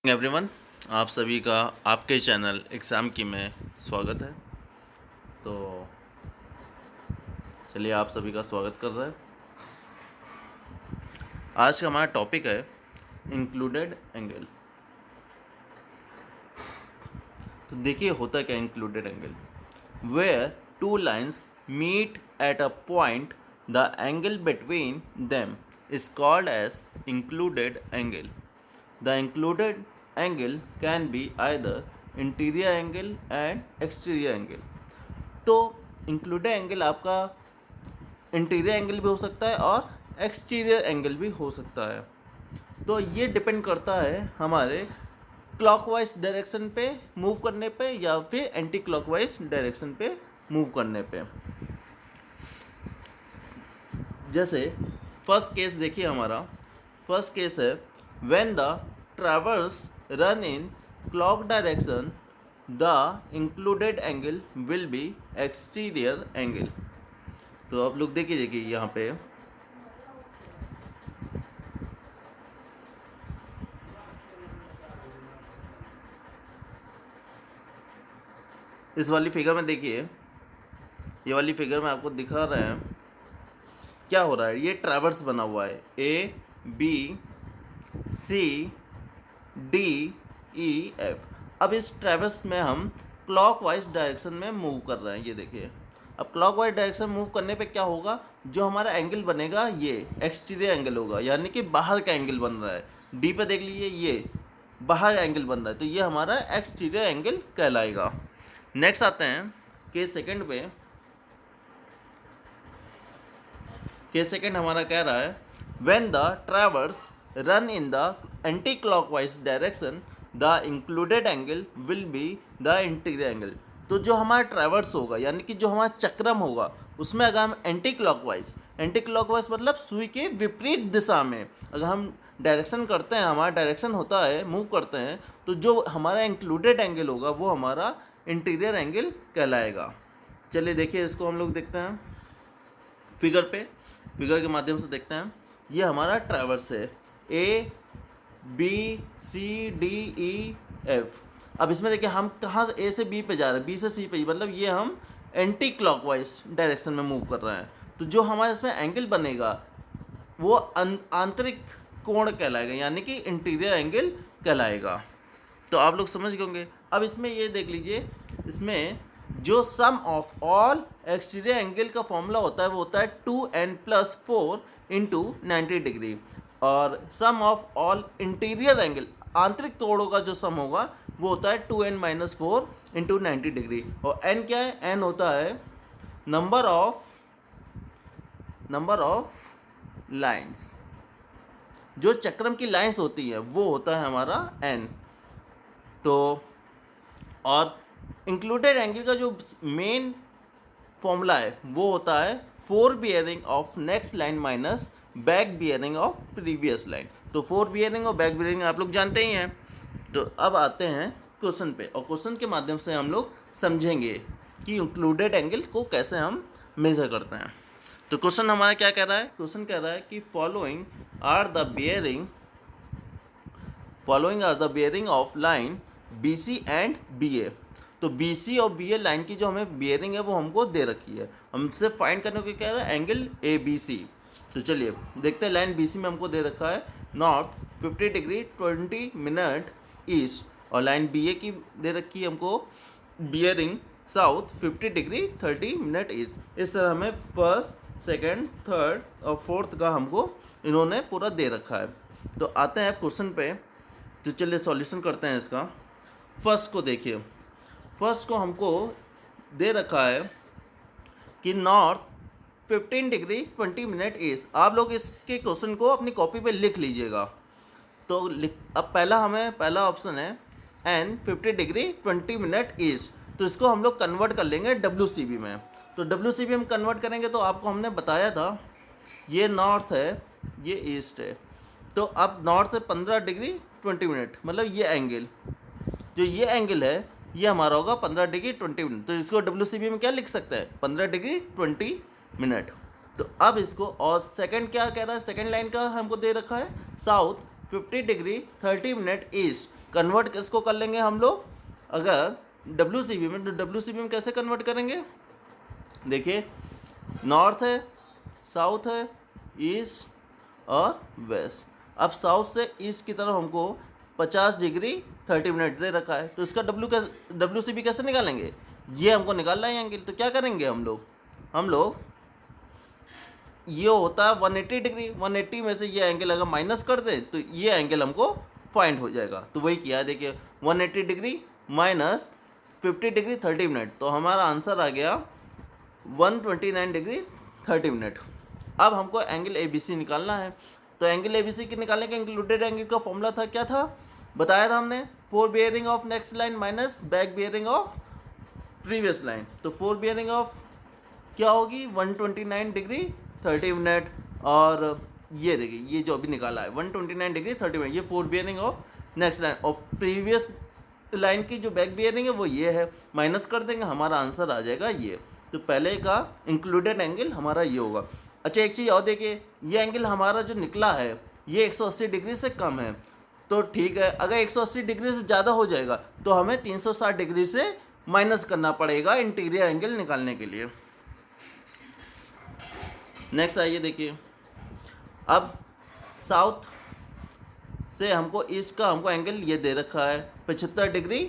Everyone, आप सभी का आपके चैनल एग्ज़ाम की में स्वागत है। तो चलिए आप सभी का स्वागत कर रहे हैं। आज का हमारा टॉपिक है इंक्लूडेड एंगल। तो देखिए होता क्या included angle, where two lines meet at a point the angle between them is called as included angle. The included angle can be either interior angle and exterior angle। तो included angle आपका interior angle भी हो सकता है और exterior angle भी हो सकता है। तो ये डिपेंड करता है हमारे क्लॉकवाइज डायरेक्शन पे मूव करने पे या फिर एंटी क्लॉकवाइज डायरेक्शन पे मूव करने पे। जैसे फर्स्ट केस देखिए, हमारा फर्स्ट केस है when the traverse run in clock direction the included angle will be exterior angle. तो आप लोग देखिए यहाँ पे इस वाली फिगर में देखिए, ये वाली फिगर में आपको दिखा रहे हैं क्या हो रहा है। ये ट्रैवर्स बना हुआ है A B C D E F. अब इस ट्रैवर्स में हम क्लॉकवाइज डायरेक्शन में मूव कर रहे हैं। ये देखिए, अब क्लॉकवाइज डायरेक्शन मूव करने पे क्या होगा, जो हमारा एंगल बनेगा ये एक्सटीरियर एंगल होगा, यानी कि बाहर का एंगल बन रहा है। डी पे देख लीजिए, ये बाहर एंगल बन रहा है, तो ये हमारा एक्सटीरियर एंगल कहलाएगा। नेक्स्ट आते हैं केस सेकंड पे। केस सेकंड हमारा कह रहा है when the traverse run in the anti clockwise direction the included angle will be the interior angle. तो जो हमारा ट्रैवर्स होगा, यानी कि जो हमारा चक्रम होगा, उसमें अगर हम एंटी क्लॉकवाइज मतलब सुई के विपरीत दिशा में अगर हम डायरेक्शन करते हैं, हमारा डायरेक्शन होता है, मूव करते हैं, तो जो हमारा इंक्लूडेड एंगल होगा वो हमारा इंटीरियर एंगल कहलाएगा। चलिए देखिए, इसको हम लोग देखते हैं फिगर के माध्यम से देखते हैं। ये हमारा ट्रैवर्स है A B C D E F. अब इसमें देखिए हम कहाँ से ए से बी पे जा रहे हैं, बी से सी पे, मतलब ये हम एंटी क्लॉकवाइज डायरेक्शन में मूव कर रहे हैं। तो जो हमारे इसमें एंगल बनेगा वो आंतरिक कोण कहलाएगा, यानी कि इंटीरियर एंगल कहलाएगा। तो आप लोग समझ गए होंगे। अब इसमें ये देख लीजिए, इसमें जो सम ऑफ ऑल एक्सटीरियर एंगल का फॉर्मूला होता है वो होता है 2n+4 इंटू 90 डिग्री, और सम ऑफ ऑल इंटीरियर एंगल आंतरिक कोणों का जो सम होगा वो होता है 2n-4 इंटू 90 डिग्री। और n क्या है, n होता है नंबर ऑफ लाइन्स, जो चक्रम की लाइन्स होती है वो होता है हमारा n। तो और इंक्लूडेड एंगल का जो मेन फॉर्मूला है वो होता है 4 bearing of next line minus back bearing of previous line. तो 4 बियरिंग और बैक बियरिंग आप लोग जानते ही हैं। तो अब आते हैं क्वेश्चन पे, और क्वेश्चन के माध्यम से हम लोग समझेंगे कि इंक्लूडेड एंगल को कैसे हम मेज़र करते हैं। तो क्वेश्चन हमारा क्या कह रहा है, क्वेश्चन कह रहा है कि following are the bearing of line B C and B A. तो बी सी और बी ए लाइन की जो हमें बियरिंग है वो हमको दे रखी है, हमसे फाइंड करने को कह रहा है एंगल ए बी सी। तो चलिए देखते हैं, लाइन बी सी में हमको दे रखा है नॉर्थ 50 डिग्री 20 मिनट ईस्ट, और लाइन बी ए की दे रखी है हमको bearing south 50 degree 30 minute east. इस तरह हमें फर्स्ट सेकेंड थर्ड और फोर्थ का हमको इन्होंने पूरा दे रखा है। तो आते हैं क्वेश्चन पे। तो चलिए सॉल्यूशन करते हैं इसका। फर्स्ट को देखिए, फर्स्ट को हमको दे रखा है कि नॉर्थ 15 डिग्री 20 मिनट ईस्ट। आप लोग इसके क्वेश्चन को अपनी कॉपी पे लिख लीजिएगा। तो अब पहला ऑप्शन है एन 50 डिग्री 20 मिनट ईस्ट, तो इसको हम लोग कन्वर्ट कर लेंगे WCB में। तो WCB हम कन्वर्ट करेंगे तो आपको हमने बताया था ये नॉर्थ है, ये ईस्ट है। तो अब नॉर्थ से 15 डिग्री 20 मिनट, मतलब ये एंगल, जो ये एंगल है ये हमारा होगा 15 डिग्री 20 मिनट। तो इसको WCB में क्या लिख सकते हैं, 15 डिग्री 20 मिनट। तो अब इसको, और सेकंड क्या कह रहा है, सेकंड लाइन का हमको दे रखा है south 50 degree 30 minute east. Convert किसको कर लेंगे हम लोग, अगर डब्ल्यू में, तो डब्ल्यू में कैसे कन्वर्ट करेंगे, देखिए नॉर्थ है, साउथ है, ईस्ट और वेस्ट। अब साउथ से ईस्ट की तरफ हमको 50 डिग्री 30 मिनट दे रखा है, तो इसका डब्ल्यू कैसे निकालेंगे, ये हमको निकालना है एंगल। तो क्या करेंगे हम लोग ये होता है 180 डिग्री, 180 में से ये एंगल अगर माइनस कर दे तो ये एंगल हमको फाइंड हो जाएगा। तो वही किया, देखिए 180 डिग्री माइनस 50 डिग्री 30 मिनट, तो हमारा आंसर आ गया 129 डिग्री 30 मिनट। अब हमको एंगल ABC निकालना है। तो एंगल ABC के निकालने के इंक्लूडेड एंगल का फॉर्मूला था, क्या था, बताया था हमने, 4 bearing of next line minus back bearing of previous line. तो 4 बियरिंग ऑफ क्या होगी 129 डिग्री 30 मिनट, और ये देखिए ये जो अभी निकाला है 129 डिग्री 30 मिनट, ये 4 बियरिंग ऑफ नेक्स्ट लाइन, और प्रीवियस लाइन की जो बैक बियरिंग है वो ये है, माइनस कर देंगे हमारा आंसर आ जाएगा ये। तो पहले का इंक्लूडेड एंगल हमारा ये होगा। अच्छा एक चीज़ और देखिए, ये एंगल हमारा जो निकला है ये 180 डिग्री से कम है, तो ठीक है, अगर 180 डिग्री से ज़्यादा हो जाएगा तो हमें 360 डिग्री से माइनस करना पड़ेगा इंटीरियर एंगल निकालने के लिए। नेक्स्ट आइए देखिए, अब साउथ से हमको ईस्ट का हमको एंगल ये दे रखा है 75 डिग्री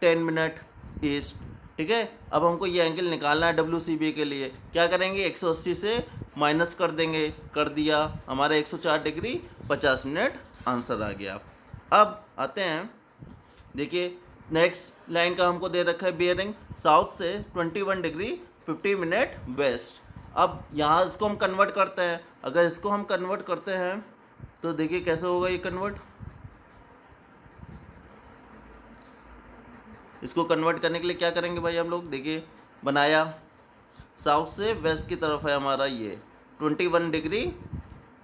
10 मिनट ईस्ट, ठीक है। अब हमको ये एंगल निकालना है WCB के लिए, क्या करेंगे 180 से माइनस कर देंगे, कर दिया, हमारा 104 डिग्री 50 मिनट आंसर आ गया। अब आते हैं, देखिए नेक्स्ट लाइन का हमको दे रखा है बियरिंग साउथ से 21 डिग्री 50 मिनट वेस्ट। अब यहाँ इसको हम कन्वर्ट करते हैं, अगर इसको हम कन्वर्ट करते हैं तो देखिए कैसे होगा ये कन्वर्ट। इसको कन्वर्ट करने के लिए क्या करेंगे भाई हम लोग, देखिए बनाया, साउथ से वेस्ट की तरफ है हमारा ये 21 डिग्री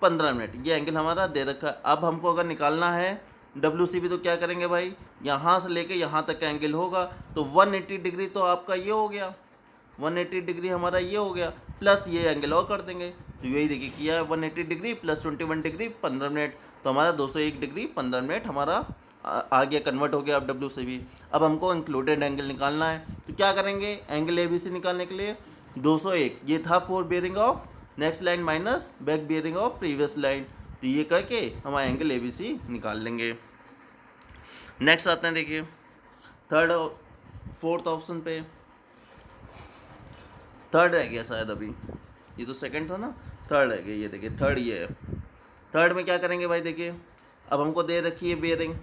15 मिनट, ये एंगल हमारा दे रखा है। अब हमको अगर निकालना है WCB तो क्या करेंगे भाई, यहाँ से लेके यहाँ तक का एंगल होगा, तो 180 डिग्री तो आपका ये हो गया, 180 डिग्री हमारा ये हो गया, प्लस ये एंगल और कर देंगे, तो यही देखिए किया है 180 डिग्री प्लस 21 डिग्री 15 मिनट, तो हमारा 201 डिग्री 15 मिनट हमारा आ गया, कन्वर्ट हो गया अब WCB। अब हमको इंक्लूडेड एंगल निकालना है, तो क्या करेंगे एंगल ABC निकालने के लिए 201, ये था 4 bearing of next line minus back bearing of previous line, तो ये करके हम एंगल ABC निकाल लेंगे। नेक्स्ट आते हैं, देखिए फोर्थ ऑप्शन पे, थर्ड रह गया शायद अभी, ये तो सेकंड था ना, थर्ड रह गया, ये देखिए थर्ड ये है। थर्ड में क्या करेंगे भाई, देखिए अब हमको दे रखी है बियरिंग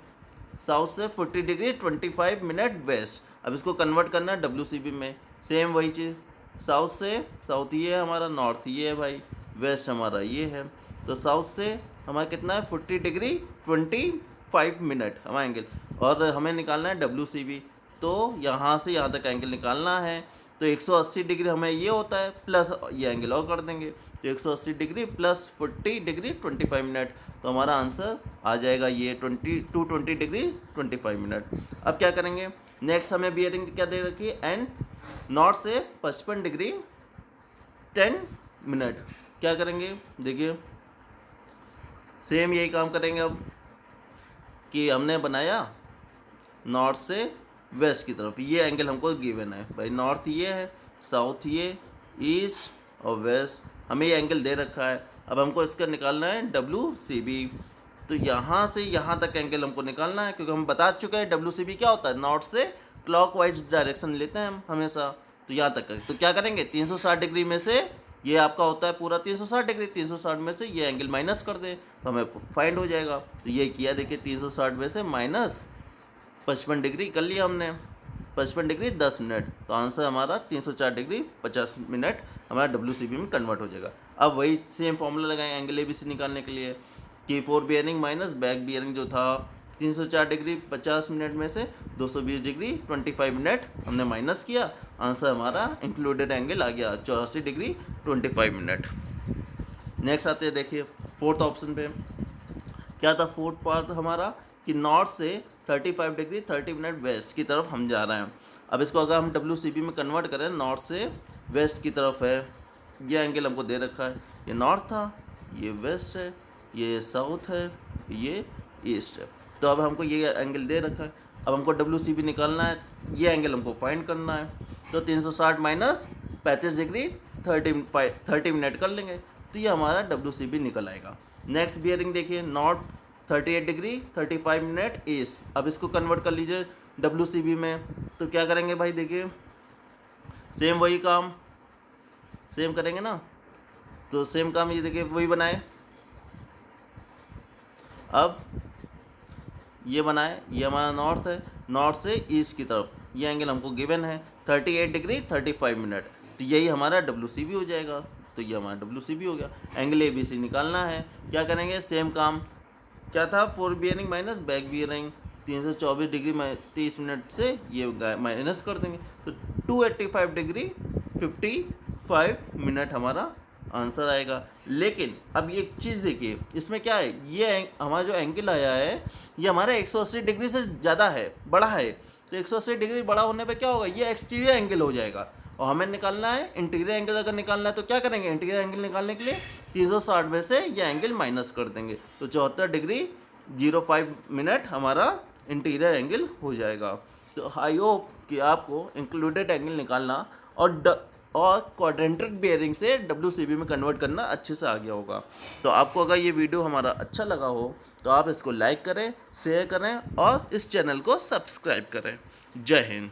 साउथ से 40 डिग्री 25 मिनट वेस्ट, अब इसको कन्वर्ट करना है WCB में, सेम वही चीज़, साउथ से, साउथ ये है हमारा, नॉर्थ ये है भाई, वेस्ट हमारा ये है, तो साउथ से हमारा कितना है 40 डिग्री 25 मिनट हमारा एंगल, और हमें निकालना है WCB, तो यहाँ से यहाँ तक एंगल निकालना है, तो 180 डिग्री हमें ये होता है, प्लस ये एंगल और कर देंगे, तो 180 डिग्री प्लस 40 डिग्री 25 मिनट, तो हमारा आंसर आ जाएगा ये 220 डिग्री 25 मिनट। अब क्या करेंगे, नेक्स्ट हमें बियरिंग क्या दे रखी है, एंड नॉर्थ से 55 डिग्री 10 मिनट, क्या करेंगे देखिए सेम यही काम करेंगे अब, कि हमने बनाया नॉर्थ से वेस्ट की तरफ, ये एंगल हमको गिवन है भाई, नॉर्थ ये है, साउथ ये, ईस्ट और वेस्ट, हमें ये एंगल दे रखा है। अब हमको इसका निकालना है WCB, तो यहाँ से यहाँ तक एंगल हमको निकालना है, क्योंकि हम बता चुके हैं WCB क्या होता है, नॉर्थ से क्लॉकवाइज डायरेक्शन लेते हैं हम हमेशा, तो यहाँ तक तो क्या करेंगे 360 डिग्री में से ये आपका होता है पूरा 360 डिग्री, 360 में से ये एंगल माइनस कर दें तो हमें फाइंड हो जाएगा, तो ये किया देखिए 360 में से माइनस 55 डिग्री कर लिया हमने, 55 डिग्री 10 मिनट, तो आंसर हमारा 304 डिग्री 50 मिनट हमारा WCB में कन्वर्ट हो जाएगा। अब वही सेम फॉर्मूला लगाएं एंगल ABC निकालने के लिए, कि 4 बियरिंग माइनस बैक बियरिंग जो था 304 डिग्री 50 मिनट में से 220 डिग्री 25 मिनट हमने माइनस किया, आंसर हमारा इंक्लूडेड एंगल आ गया 84 डिग्री 25 मिनट। नेक्स्ट आते हैं, देखिए फोर्थ ऑप्शन पे क्या था, फोर्थ पार्ट हमारा कि नॉर्थ से 35 डिग्री 30 मिनट वेस्ट की तरफ हम जा रहे हैं। अब इसको अगर हम WCB में कन्वर्ट करें, नॉर्थ से वेस्ट की तरफ है, ये एंगल हमको दे रखा है, ये नॉर्थ था, ये वेस्ट है, ये साउथ है, ये ईस्ट है। तो अब हमको ये एंगल दे रखा है, अब हमको WCB निकालना है, ये एंगल हमको फाइंड करना है। तो 360 माइनस 35 डिग्री 30 मिनट कर लेंगे, तो ये हमारा WCB निकल आएगा। नेक्स्ट बियरिंग देखिए, नॉर्थ 38 डिग्री 35 मिनट ईस्ट। अब इसको कन्वर्ट कर लीजिए WCB में, तो क्या करेंगे भाई, देखिए सेम वही काम सेम करेंगे ना, तो सेम काम ये देखिए वही बनाए। अब ये बनाए, ये हमारा नॉर्थ है, नॉर्थ से ईस्ट की तरफ ये एंगल हमको गिवन है 38 डिग्री 35 मिनट, तो यही हमारा WCB हो जाएगा। तो ये हमारा WCB हो गया। एंगल ABC निकालना है, क्या करेंगे, सेम काम क्या था, 4 bearing minus back bearing 324 degree 30 minute से ये माइनस कर देंगे, तो 285 डिग्री 55 मिनट हमारा आंसर आएगा। लेकिन अब ये एक चीज़ देखिए, इसमें क्या है, ये हमारा जो एंगल आया है ये हमारा 180 डिग्री से ज़्यादा है, बड़ा है। तो 180 डिग्री बड़ा होने पे क्या होगा, ये एक्सटीरियर एंगल हो जाएगा, और हमें निकालना है इंटीरियर एंगल। अगर निकालना है तो क्या करेंगे, इंटीरियर एंगल निकालने के लिए 360 में से ये एंगल माइनस कर देंगे, तो 74 डिग्री 05 मिनट हमारा इंटीरियर एंगल हो जाएगा। तो आई होप कि आपको इंक्लूडेड एंगल निकालना और क्वाड्रेंटिक बेयरिंग से WCB में कन्वर्ट करना अच्छे से आ गया होगा। तो आपको अगर ये वीडियो हमारा अच्छा लगा हो तो आप इसको लाइक करें, शेयर करें और इस चैनल को सब्सक्राइब करें। जय हिंद।